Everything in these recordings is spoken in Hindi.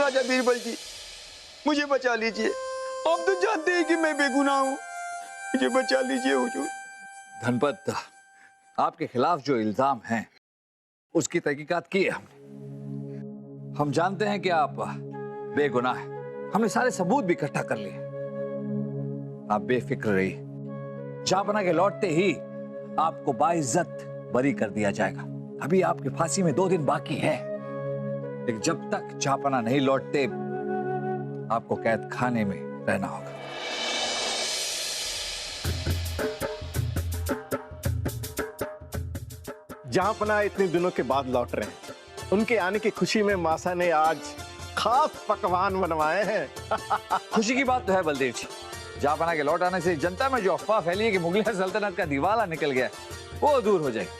राजा बीरबल जी, मुझे बचा लीजिए। आप तो जानते हैं कि मैं बेगुनाह हूँ, मुझे बचा लीजिए हुजूर। धनपत, आपके खिलाफ जो इल्जाम हैं उसकी तहकीकात की है हमने। हम जानते हैं कि आप बेगुनाह हैं। हमने सारे सबूत भी इकट्ठा कर लिए। आप बेफिक्र रहिए, जहांपना के लौटते ही आपको बाइज्जत बरी कर दिया जाएगा। अभी आपकी फांसी में 2 दिन बाकी है, लेकिन जब तक जहांपना नहीं लौटते आपको कैद खाने में रहना होगा। जहांपना इतने दिनों के बाद लौट रहे हैं, उनके आने की खुशी में मासा ने आज खास पकवान बनवाए हैं। खुशी की बात तो है बलदेव जी, जहांपना के लौट आने से जनता में जो अफवाह फैली है कि मुगल सल्तनत का दिवाला निकल गया, वो दूर हो जाएगी।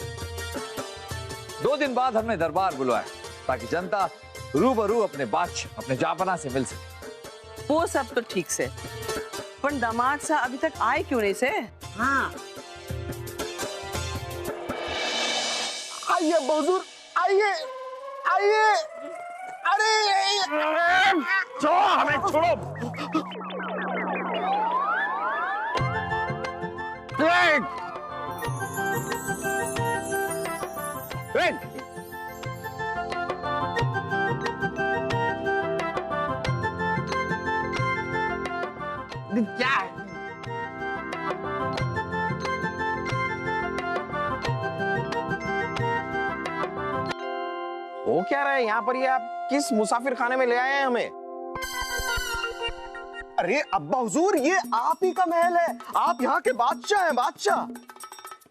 2 दिन बाद हमने दरबार बुलवाया ताकि जनता रूबरू अपने बादशाह, अपने जहांपना से मिल सके। वो सब तो ठीक से, पर दामाद साहब अभी तक आए क्यों नहीं से? हाँ, आइए हुजूर, आइए आइए। अरे छोड़ो, हमें छोड़ो। क्या है? वो क्या रहा है यहाँ पर? ये आप किस मुसाफिर खाने में ले आए हैं हमें? अरे अब्बा हुजूर, ये आप ही का महल है, आप यहाँ के बादशाह हैं, बादशाह।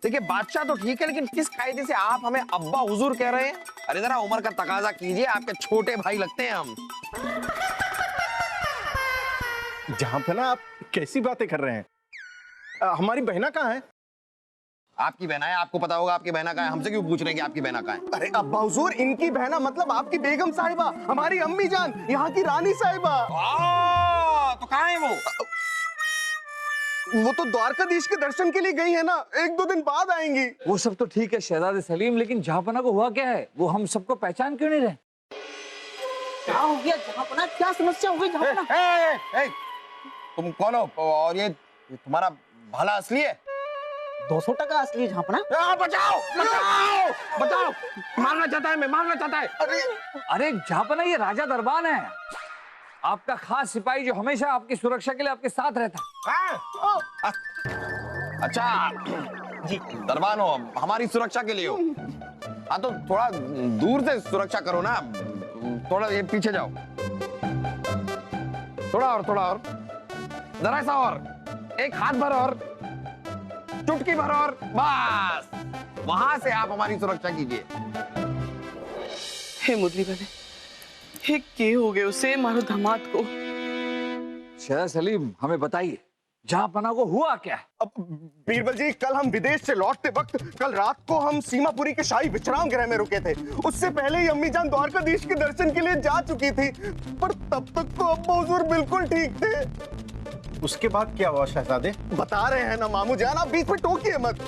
देखिए बादशाह तो ठीक है, लेकिन किस कायदे से आप हमें अब्बा हुजूर कह रहे हैं? अरे जरा उम्र का तकाजा कीजिए, आपके छोटे भाई लगते हैं हम। जहांपना, आप कैसी बातें कर रहे हैं? हमारी बहना कहाँ है? आपकी बहना है, आपको पता होगा आपकी बहना कहाँ है। हमसे क्यों पूछ रहे हैं कि आपकी बहना कहाँ है? अरे अब्बा हुजूर, इनकी बहना मतलब आपकी बेगम साहिबा, हमारी अम्मी जान, यहाँ की रानी साहिबा। तो कहाँ है वो? वो तो द्वारकाधीश के दर्शन के लिए गई है ना, 1-2 दिन बाद आएंगी। वो सब तो ठीक है शहजादे सलीम, लेकिन जहांपना को हुआ क्या है? वो हम सबको पहचान क्यों नहीं रहे? क्या हो गया जहांपना? क्या समस्या हो गई जहांपना? तुम कौन हो और ये तुम्हारा भाला असली है? 200% असली है जहांपना। बचाओ बचाओ बचाओ, मारना चाहता है, मैं मारना चाहता है। अरे जहांपना, ये राजा दरबान है, आपका खास सिपाही जो हमेशा आपकी सुरक्षा के लिए आपके साथ रहता है। अच्छा जी, दरबान हो, हमारी सुरक्षा के लिए हो? हाँ तो थोड़ा दूर से सुरक्षा करो ना, थोड़ा ये पीछे जाओ, थोड़ा और, जरा सा और, एक हाथ भर और, चुटकी भर और, बस वहां से आप हमारी सुरक्षा कीजिए। हे मुरली बने, हे के हो गए उसे, मारो दामाद को। शहजादा सलीम, हमें बताइए जहांपना को हुआ क्या है? अब बीरबल जी, कल हम विदेश से लौटते वक्त, कल रात को हम सीमापुरी के शाही विश्राम गृह में रुके थे। उससे पहले ही अम्मी जान द्वारकाधीश के दर्शन के लिए जा चुकी थी, पर तब तक तो अब्बा हुजूर बिल्कुल ठीक थे। उसके बाद क्या हुआ शहजादे? बता रहे हैं ना मामू जान, आप बीच में टोकिए मत।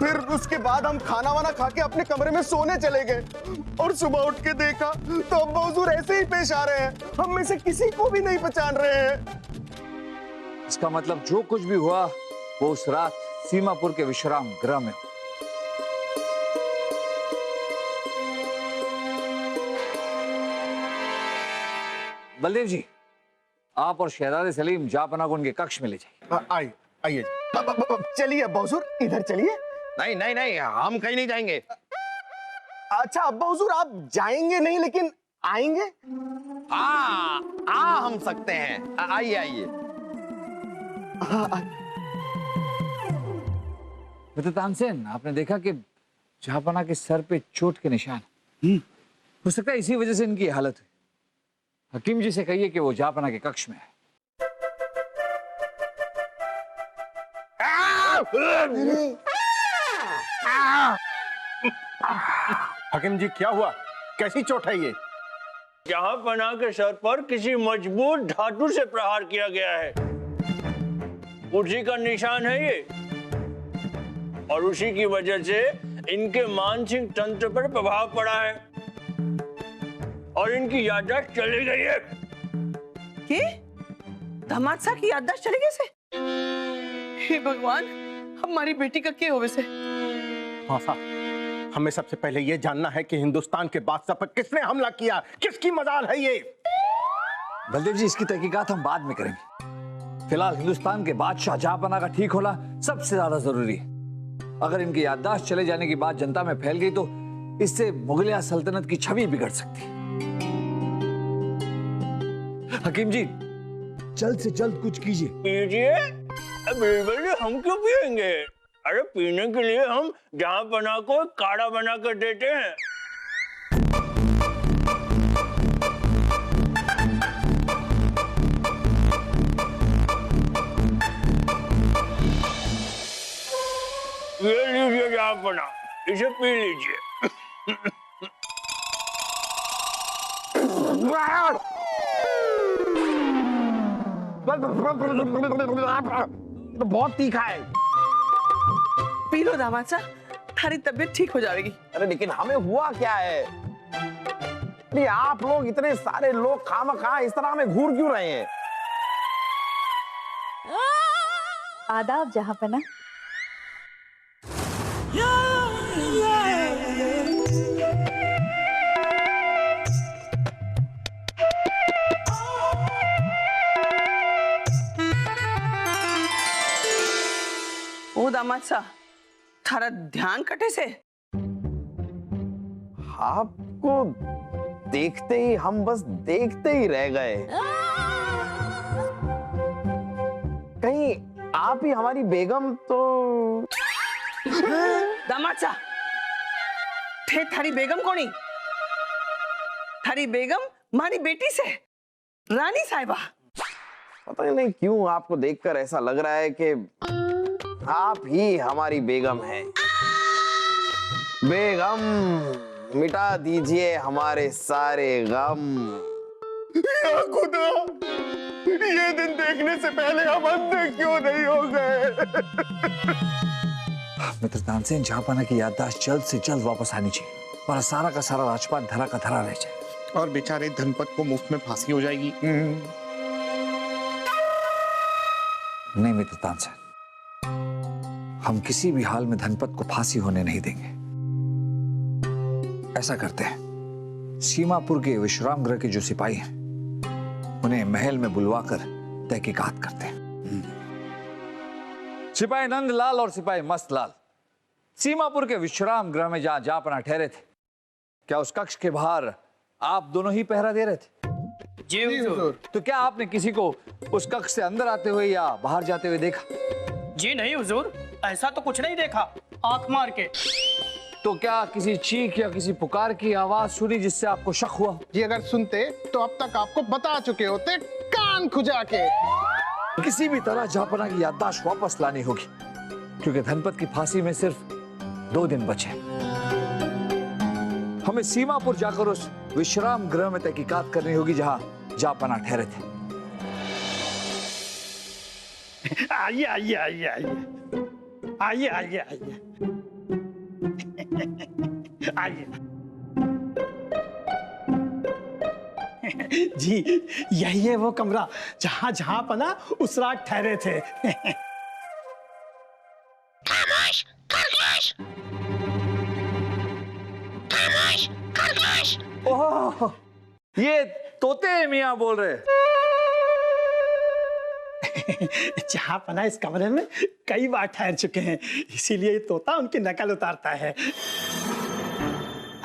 फिर उसके बाद हम खाना वाना खा के अपने कमरे में सोने चले गए, और सुबह उठ के देखा तो अब्बा हुजूर ऐसे ही पेश आ रहे हैं, हम में से किसी को भी नहीं पहचान रहे हैं। इसका मतलब जो कुछ भी हुआ वो उस रात सीमापुर के विश्राम गृह में। बलदेव जी, आप और शहजादे सलीम जहांपना को उनके कक्ष में ले जाइए। आइए चलिए अब्बा हुजूर, इधर चलिए। नहीं, हम कहीं नहीं जाएंगे। अच्छा अब्बा हुजूर, आप जाएंगे नहीं लेकिन आएंगे? आ हम सकते हैं, आइए। मित्र तानसेन, आपने देखा कि जहांपना के सर पे चोट के निशान। हो सकता है इसी वजह से इनकी हालत हुई। हकीम जी से कहिए कि वो जहांपना के कक्ष में है। हकीम जी, क्या हुआ? कैसी चोट है ये? जहांपना के सर पर किसी मजबूत धातु से प्रहार किया गया है, उसी का निशान है ये, और उसी की वजह से इनके मानसिक तंत्र पर प्रभाव पड़ा है और इनकी याददाश्त चली गई है। के दामाद साहब की याददाश्त चली गई से? हे भगवान, हमारी बेटी का क्या होवे से? मौसा, हमें सबसे पहले ये जानना है कि हिंदुस्तान के बादशाह पर किसने हमला किया, किसकी मजाल है ये? बलदेव जी, इसकी तहकीकात हम बाद में करेंगे। फिलहाल हिंदुस्तान के बादशाह जहांपनाह का ठीक होना सबसे ज्यादा जरूरी है। अगर इनकी याददाश्त चले जाने की बात जनता में फैल गई तो इससे मुगलिया सल्तनत की छवि बिगड़ सकती है। हकीम जी, जल्द से जल्द कुछ कीजिए। पीजिए। बिल्कुल, हम क्यों पिएंगे? अरे पीने के लिए हम जहांपनाह को काढ़ा बना कर देते हैं। ये लीजिए जहांपनाह, इसे पी लीजिए। तो बहुत तीखा है। पी लो दामाद साहब, थारी तबीयत ठीक हो जाएगी। अरे लेकिन हमें हुआ क्या है? अरे आप लोग, इतने सारे लोग खामखा इस तरह में घूर क्यों रहे हैं? आदाब जहांपनाह। ओ दामाद साहब, थारा ध्यान कटे से? आपको देखते ही हम बस देखते ही रह गए। कहीं आप ही हमारी बेगम तो? दामाद साहब, थे थारी बेगम कोनी? थारी बेगम मारी बेटी से, रानी साहिबा। पता नहीं क्यों आपको देखकर ऐसा लग रहा है कि आप ही हमारी बेगम हैं। बेगम, मिटा दीजिए हमारे सारे गम। या खुदा, ये दिन देखने से पहले हम अंधे क्यों नहीं हो गए? मित्र तानसेन, जहांपनाह की याददाश्त जल्द से जल्द वापस आनी चाहिए और सारा का सारा राजपाट धरा का धरा रह जाए। और बेचारे धनपत को मुफ्त में फांसी हो जाएगी। नहीं मित्र तानसेन, हम किसी भी हाल में धनपत को फांसी होने नहीं देंगे। ऐसा करते हैं, सीमापुर के विश्राम गृह के जो सिपाही हैं उन्हें महल में बुलवाकर तहकीकात करते हैं। सिपाही नंदलाल और सिपाही मस्तलाल सीमापुर के विश्राम गृह में जहां जहांपनाह ठहरे थे, क्या उस कक्ष के बाहर आप दोनों ही पहरा दे रहे थे? जी हुजूर। तो क्या आपने किसी को उस कक्ष से अंदर आते हुए या बाहर जाते हुए देखा? जी नहीं हुजूर, ऐसा तो कुछ नहीं देखा, आंख मार के। तो क्या किसी चीख या किसी पुकार की आवाज सुनी जिससे आपको शक हुआ? जी अगर सुनते तो अब तक आपको बता चुके होते, कान खुजा के। किसी भी तरह जहांपनाह की याददाश्त वापस लानी होगी, क्योंकि धनपत की फांसी में सिर्फ 2 दिन बचे। हमें सीमापुर जाकर उस विश्राम गृह में तहकीकात करनी होगी जहां जहांपनाह ठहरे थे। आइए आइए आइए आइए आइए आइए आइए आइए। जी यही है वो कमरा जहां जहांपनाह उस रात ठहरे थे। ओह, ये तोते मियां बोल रहे। जहांपनाह इस कमरे में कई बार ठहर चुके हैं, इसीलिए ये तोता उनकी नकल उतारता है।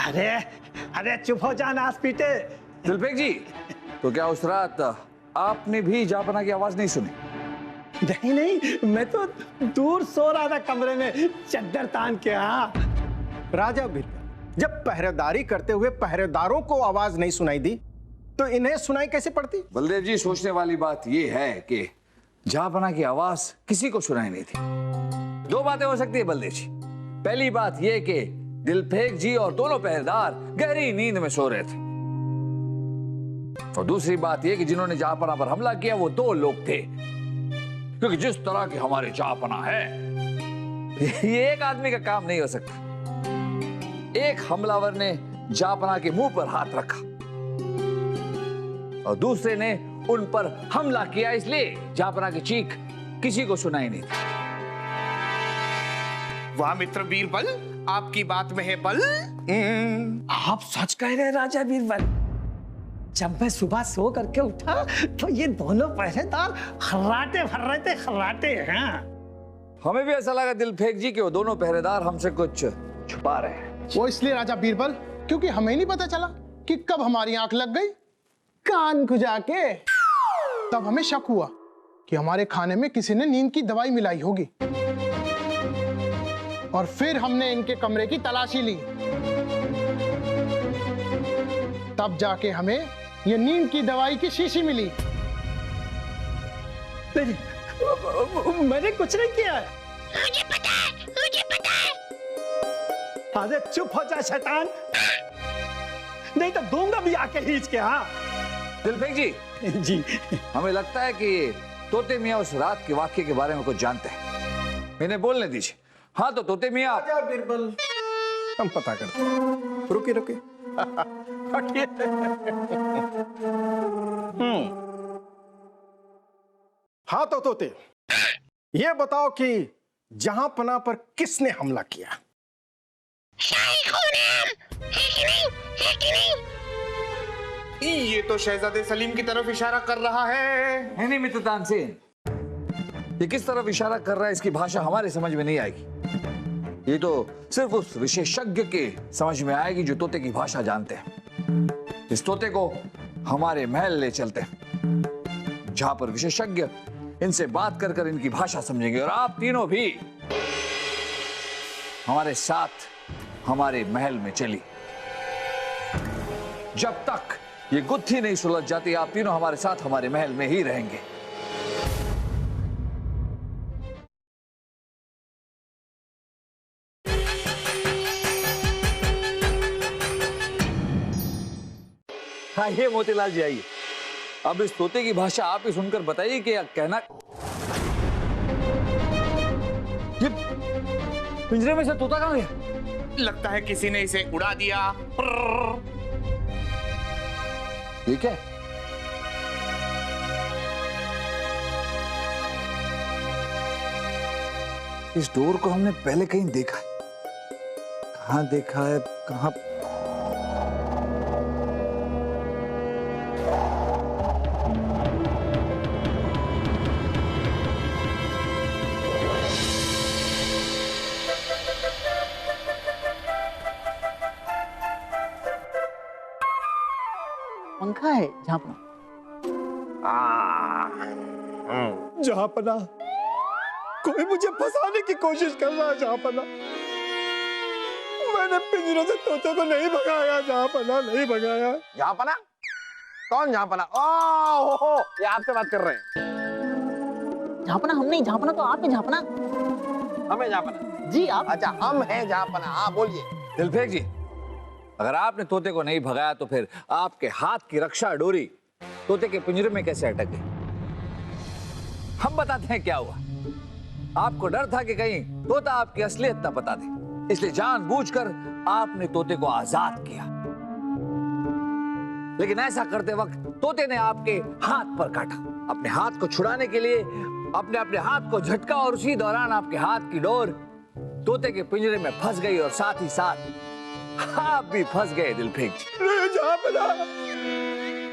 अरे अरे चुप हो जा, नास पीटे। दिलबेग जी, तो क्या उस रात आपने भी जहांपनाह की आवाज नहीं सुनी? नहीं नहीं, मैं तो दूर सो रहा था कमरे में चद्दर तान के। हाँ राजा बिरबल, जब पहरेदारी करते हुए पहरेदारों को आवाज नहीं सुनाई दी तो इन्हें सुनाई कैसे पड़ती? बलदेव जी, सोचने वाली बात यह है कि जहांपनाह की आवाज किसी को सुनाई नहीं थी। 2 बातें हो सकती है बलदेव जी। पहली बात यह कि दिलफेक जी और दोनों पहरेदार गहरी नींद में सो रहे थे, और दूसरी बात यह कि जिन्होंने जहांपनाह पर हमला किया वो 2 लोग थे, क्योंकि जिस तरह की हमारे जहांपनाह है, ये एक आदमी का काम नहीं हो सकता। एक हमलावर ने जहांपनाह के मुंह पर हाथ रखा और दूसरे ने उन पर हमला किया, इसलिए जहापना की चीख किसी को सुनाई नहीं थी। वाह मित्र बीरबल, आपकी बात में है बल। आप सच कह रहे हैं राजा बीरबल। जब मैं सुबह सो करके उठा तो ये दोनों पहरेदार खर्राटे भर रहे थे, खर्राटे हैं। हमें भी ऐसा लगा दिलफेक जी कि वो दोनों पहरेदार हमसे कुछ छुपा रहे हैं। वो इसलिए राजा बीरबल क्योंकि हमें नहीं पता चला कि कब हमारी आंख लग गई कान खुजा के। तब हमें शक हुआ कि हमारे खाने में किसी ने नींद की दवाई मिलाई होगी, और फिर हमने इनके कमरे की तलाशी ली। तब जाके हमें ये नींद की दवाई की शीशी मिली। नहीं, मैंने कुछ नहीं किया है। मुझे पता है। अरे चुप हो जा शैतान, नहीं तो दूंगा भी आके खींच के। हाँ दिलफेक जी, जी हमें लगता है कि तोते मियाँ उस रात के वाक्य के बारे में कुछ जानते हैं। इन्हें बोलने दीजिए। हाँ तो तोते मियाँ, बीरबल, हम पता करते हैं। रुके रुके। हाँ तो तोते, ये बताओ कि जहांपना पर किसने हमला किया? ये तो शहजादे सलीम की तरफ इशारा कर रहा है। नहीं मित्र तानसेन, ये किस तरफ इशारा कर रहा है इसकी भाषा हमारे समझ में नहीं आएगी। ये तो सिर्फ उस विशेषज्ञ के समझ में आएगी जो तोते की भाषा जानते हैं। इस तोते को हमारे महल ले चलते हैं, जहां पर विशेषज्ञ इनसे बात कर कर इनकी भाषा समझेंगे, और आप तीनों भी हमारे साथ हमारे महल में चली। जब तक ये गुत्थी नहीं सुलझ जाती, आप तीनों हमारे साथ हमारे महल में ही रहेंगे। आइए मोतीलाल जी, आइए। अब इस तोते की भाषा आप ही सुनकर बताइए कि कहना। ये पिंजरे में से तोता कहां गया? लगता है किसी ने इसे उड़ा दिया। ठीक है, इस डोर को हमने पहले कहीं देखा है। कहां देखा है, कहां? पंखा है झापना। जहापना, कोई मुझे फंसाने की कोशिश कर रहा है। जहापना, मैंने पिंजरे से तोते को नहीं भगाया। जहापना, नहीं भगाया। जहांपना? कौन जहांपना? ओह, ये आपसे बात कर रहे हैं। झापना हम नहीं, झापना तो आप ही। झापना हमें जहांपना? जी आप। अच्छा, हम हैं जहांपना। हाँ बोलिए। दिलफेक जी, अगर आपने तोते को नहीं भगाया तो फिर आपके हाथ की रक्षा डोरी तोते के पिंजरे में कैसे अटक गई? हम बताते हैं क्या हुआ। आपको डर था कि कहीं तोता आपकी असलियत न बता दे, इसलिए जानबूझकर आपने तोते को आजाद किया। लेकिन ऐसा करते वक्त तोते ने आपके हाथ पर काटा। अपने हाथ को छुड़ाने के लिए अपने हाथ को झटका, और उसी दौरान आपके हाथ की डोर तोते के पिंजरे में फंस गई, और साथ ही साथ आप भी फंस गए। दिलफेक जी,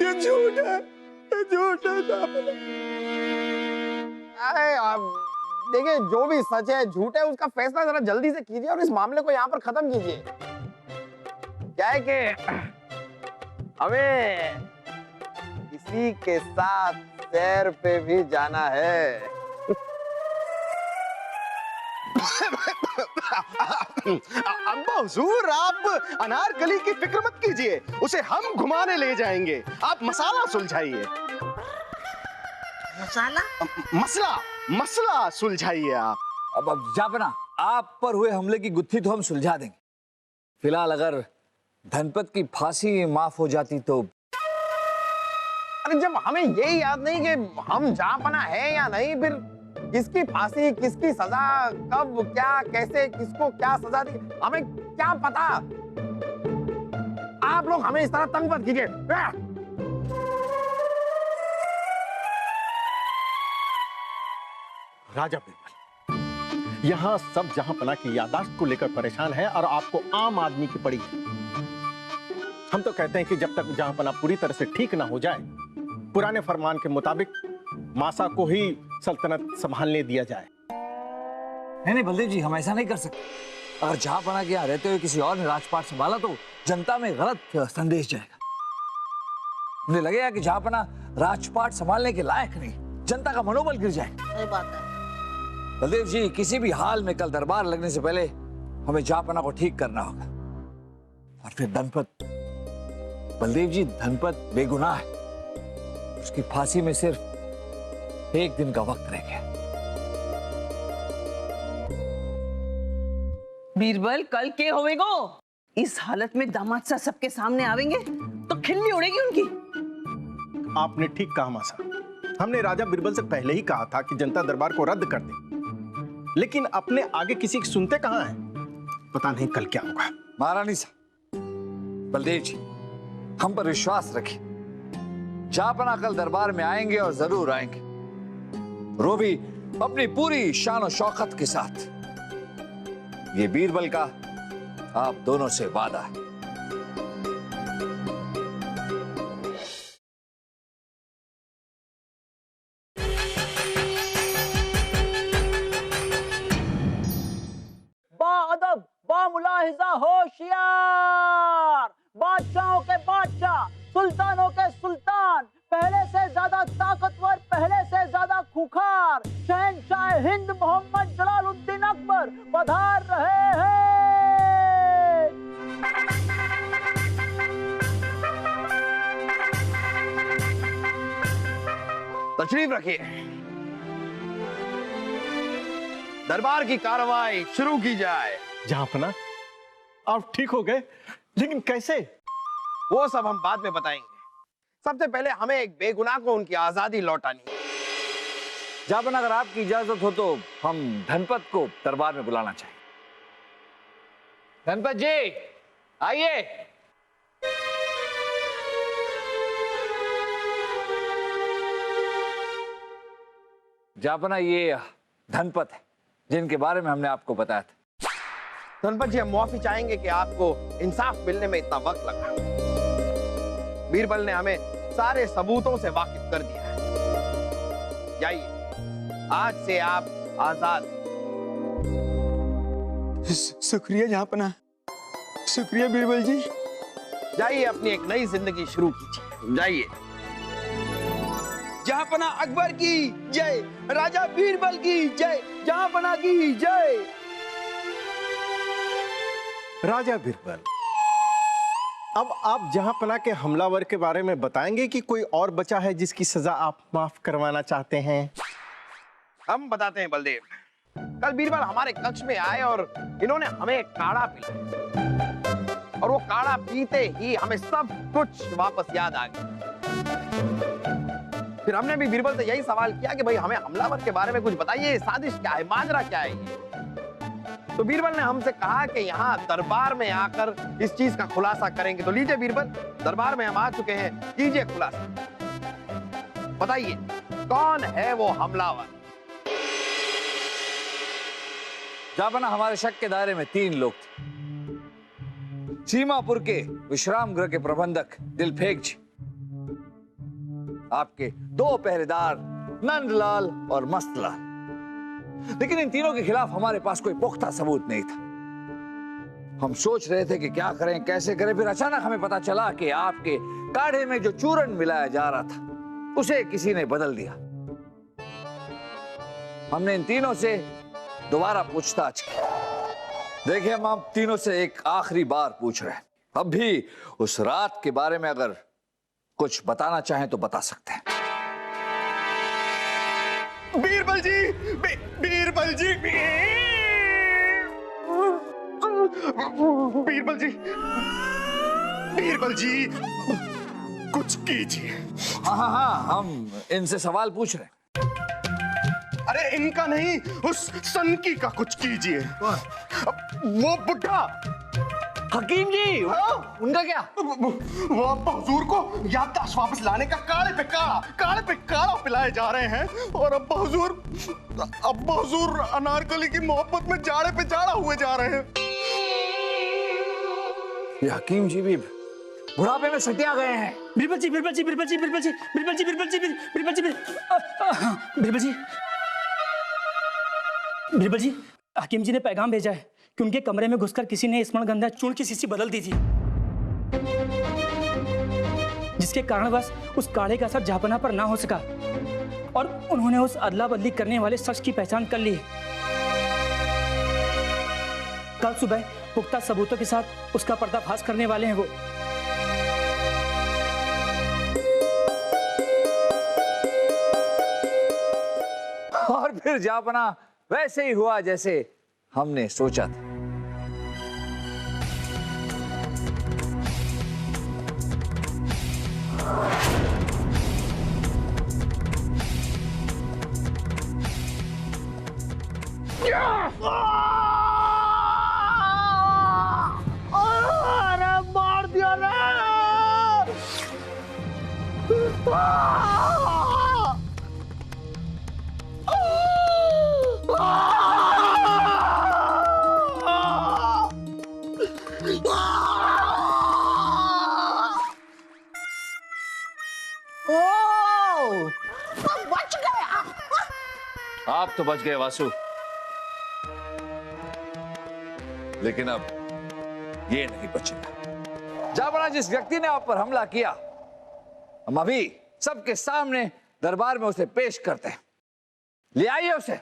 ये झूठ है, ये झूठ है। झापना, अरे आप देखिए, जो भी सच है झूठ है उसका फैसला जरा जल्दी से कीजिए और इस मामले को यहाँ पर खत्म कीजिए। क्या है कि हमें किसी के साथ सैर पे भी जाना है। अब्बा हुजूर, आप अनारकली की फिक्र मत कीजिए, उसे हम घुमाने ले जाएंगे। आप मसाला सुलझाइए। मसला मसला सुलझाइए आप। अब जापना, आप पर हुए हमले की गुत्थी तो हम सुलझा देंगे। फिलहाल अगर धनपत की फांसी माफ हो जाती तो। अरे जब हमें यही याद नहीं कि हम जहांपना है या नहीं, फिर किसकी फांसी, किसकी सजा, कब, क्या, कैसे, किसको क्या सजा दी, हमें क्या पता। आप लोग हमें इस तरह तंग मत कीजिए। राजा बीरबल, यहाँ सब जहांपना की याददाश्त को लेकर परेशान है और आपको आम आदमी की पड़ी है। हम तो कहते हैं कि जब तक जहांपना पूरी तरह से ठीक ना हो जाए, पुराने फरमान के मुताबिक मासा को ही सल्तनत संभालने दिया जाए। नहीं बलदेव जी, हम ऐसा नहीं कर सकते। अगर जहांपना के यहाँ रहते हुए किसी और ने राजपाट संभाला तो जनता में गलत संदेश जाएगा। मुझे लगेगा कि जहांपना राजपाट संभालने के लायक नहीं, जनता का मनोबल गिर जाएगा। सही बात है। बलदेव जी, किसी भी हाल में कल दरबार लगने से पहले हमें जहांपना को ठीक करना होगा। और फिर धनपत, बलदेव जी धनपत बेगुनाह है, उसकी फांसी में सिर्फ एक दिन का वक्त रह गया। बीरबल, कल के होवेगो? इस हालत में दामाद सा सबके सामने आवेंगे तो खिल्ली उड़ेगी उनकी। आपने ठीक कहा मासा। हमने राजा बीरबल से पहले ही कहा था कि जनता दरबार को रद्द कर दे, लेकिन अपने आगे किसी की सुनते कहां हैं। पता नहीं कल क्या होगा। महारानी साहब, बलदेव जी, हम पर विश्वास रखिए। जहांपना कल दरबार में आएंगे और जरूर आएंगे, वो भी अपनी पूरी शान और शौकत के साथ। ये बीरबल का आप दोनों से वादा है। बाअदब, बामुलाहिजा, होशियार, बादशाहों के बादशाह, सुल्तानों के सुल्तान, पहले से ज्यादा ताकतवर, पहले से ज्यादा खूंखार, शहंशाह हिंद मोहम्मद जलालुद्दीन अकबर पधार रहे हैं। तशरीफ रखिए। दरबार की कार्रवाई शुरू की जाए। जहांपना, आप ठीक हो गए, लेकिन कैसे? वो सब हम बाद में बताएंगे। सबसे पहले हमें एक बेगुनाह को उनकी आजादी लौटानी है। जहांपना, अगर आपकी इजाजत हो तो हम धनपत को दरबार में बुलाना चाहेंगे। धनपत जी, आइए। जहांपना, ये धनपत है जिनके बारे में हमने आपको बताया था। धनपत जी, हम मुआफी चाहेंगे कि आपको इंसाफ मिलने में इतना वक्त लगा। बीरबल ने हमें सारे सबूतों से वाकिफ कर दिया है। जाइए, आज से आप आजाद। शुक्रिया जहांपना, शुक्रिया बीरबल जी। जाइए, अपनी एक नई जिंदगी शुरू कीजिए। जाइए। जहांपना अकबर की जय, राजा बीरबल की जय, जहांपना की जय। राजा बीरबल, अब आप जहांपना के हमलावर के बारे में बताएंगे कि कोई और बचा है जिसकी सजा आप माफ करवाना चाहते हैं? हम बताते हैं बलदेव। कल बीरबल हमारे कक्ष में आए और इन्होंने हमें एक काढ़ा पिलाया, और वो काढ़ा पीते ही हमें सब कुछ वापस याद आ गया। फिर हमने भी बीरबल से यही सवाल किया कि भाई हमें हमलावर के बारे में कुछ बताइए, साजिश क्या है, माजरा क्या है ये? तो बीरबल ने हमसे कहा कि यहाँ दरबार में आकर इस चीज का खुलासा करेंगे। तो लीजिए बीरबल, दरबार में हम आ चुके हैं, कीजिए खुलासा। बताइए, कौन है वो हमलावर? जहांपना, हमारे शक के दायरे में 3 लोग थे। सीमापुर के विश्राम गृह के प्रबंधक दिलफेक जी, आपके 2 पहरेदार नंदलाल और मस्तलाल। लेकिन इन तीनों के खिलाफ हमारे पास कोई पुख्ता सबूत नहीं था। हम सोच रहे थे कि क्या करें, कैसे करें। फिर अचानक हमें पता चला कि आपके काढ़े में जो चूरन मिलाया जा रहा था उसे किसी ने बदल दिया। हमने इन तीनों से दोबारा पूछताछ की। देखिए, हम आप तीनों से एक आखिरी बार पूछ रहे हैं। अब भी उस रात के बारे में अगर कुछ बताना चाहें तो बता सकते हैं। बीरबल जी, बीरबल जी, बीरबल जी, बीरबल जी, कुछ कीजिए। हाँ, हम इनसे सवाल पूछ रहे हैं। अरे इनका नहीं, उस सनकी का कुछ कीजिए। वो बुढ़ा हकीम जी, उनका क्या? वो अब्बा हुजूर को याददाश्त वापस लाने का काढ़े पे काढ़ा पिलाए जा रहे हैं। और अब्बा हुजूर अनारकली की मोहब्बत में जाड़े पे जाड़ा हुए जा रहे हैं। ये हकीम जी भी बुढ़ापे में सटिया गए हैं। बिरबल जी, बिरबल जी, बिरबल जी, बिरबल जी, बिरबल जी, बिरबल जी, बिरबल जी, बिरबल जी, बिरबल जी, हकीम जी ने पैगाम भेजा है कि उनके कमरे में घुसकर किसी ने स्मरणगंधा चूर्ण की शीशी बदल दी थी, जिसके कारणवश उस काढ़े का असर जहापना पर ना हो सका और उन्होंने उस अदला बदली करने वाले शख्स की पहचान कर ली। कल सुबह पुख्ता सबूतों के साथ उसका पर्दाफाश करने वाले हैं वो। और फिर जापना वैसे ही हुआ जैसे हमने सोचा था। अरे मार दिया रे! बच गया। आप तो बच गए वासु, लेकिन अब ये नहीं बचेगा। जापना, जिस व्यक्ति ने आप पर हमला किया, हम अभी सबके सामने दरबार में उसे पेश करते हैं। ले आइए उसे।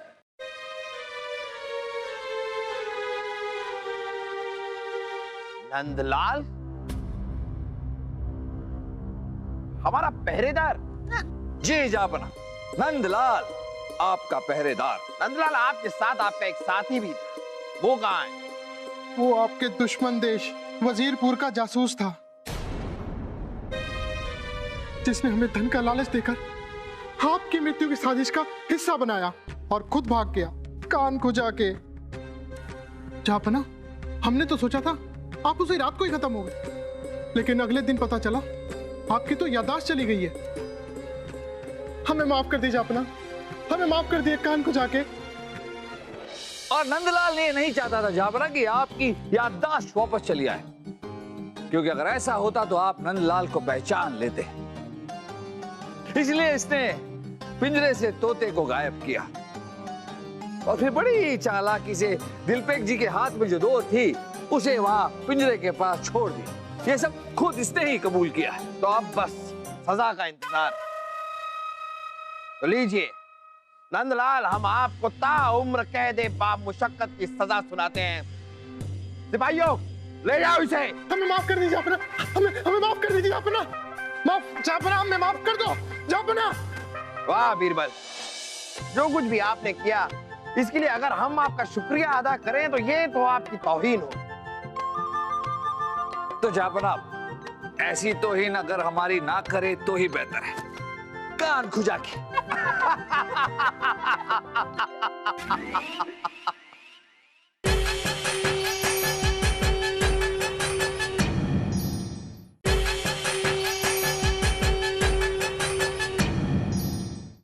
नंदलाल, हमारा पहरेदार। जी जापना, नंदलाल आपका पहरेदार। नंदलाल, आपके साथ आपका एक साथी भी था, वो कहाँ है? वो आपके दुश्मन देश वजीरपुर का जासूस था, जिसने हमें धन का लालच देकर आपकी मृत्यु की साजिश का हिस्सा बनाया और खुद भाग गया कान को जाके। जापना, हमने तो सोचा था आप उसी रात को ही खत्म हो गए, लेकिन अगले दिन पता चला आपकी तो याददाश्त चली गई है। हमें माफ कर दीजिए जापना, हमें माफ कर दिए कान को जाके। और नंदलाल ने नहीं चाहता था जापना कि आपकी याददाश्त वापस चली आए, क्योंकि अगर ऐसा होता तो आप नंदलाल को पहचान लेते। इसलिए इसने पिंजरे से तोते को गायब किया और फिर बड़ी चालाकी से दिलपेक जी के हाथ में जो डोर थी उसे वहां पिंजरे के पास छोड़ दिया। ये सब खुद इसने ही कबूल किया है। तो अब बस सजा का इंतजार। तो लीजिए नंदलाल, हम आपको ताउम्र कैद बा मुशक्कत की सजा सुनाते हैं। सिपाहियों, ले जाओ इसे। हमें माफ कर दीजिए जापना, हमें माफ कर दीजिए जापना, माफ जापना, हमें माफ कर दो जापना। वाह बीरबल, जो कुछ भी आपने किया इसके लिए अगर हम आपका शुक्रिया अदा करें तो ये तो आपकी तौहीन हो। तो जापना, ऐसी तौहीन अगर हमारी ना करे तो ही बेहतर है। कान खुजा के